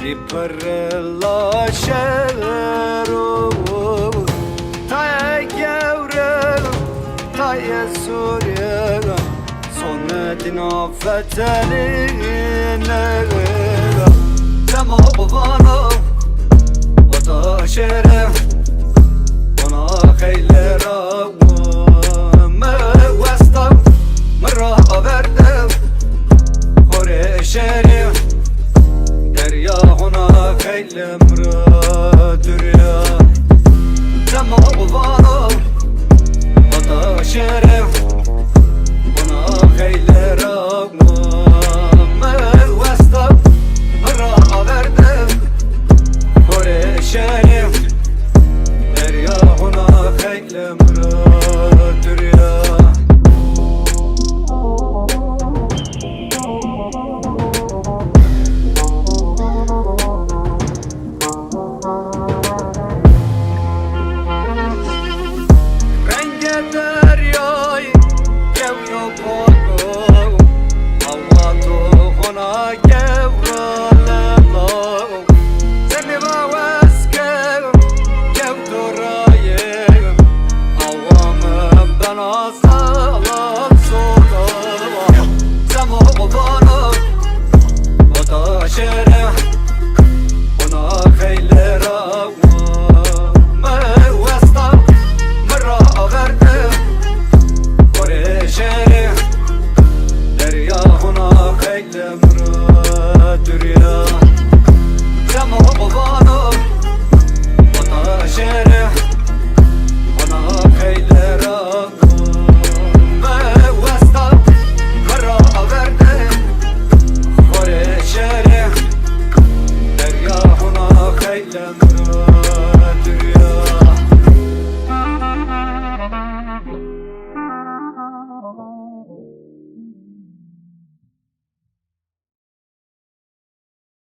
پر لاشرو تای گوره تای سوریه سنت نافتلینه دما بوانا و تا شره اونا خیلی را موستا مرا آورده خوره شری دریا اونا خیلی مرا دریا دما بوانا و تا شره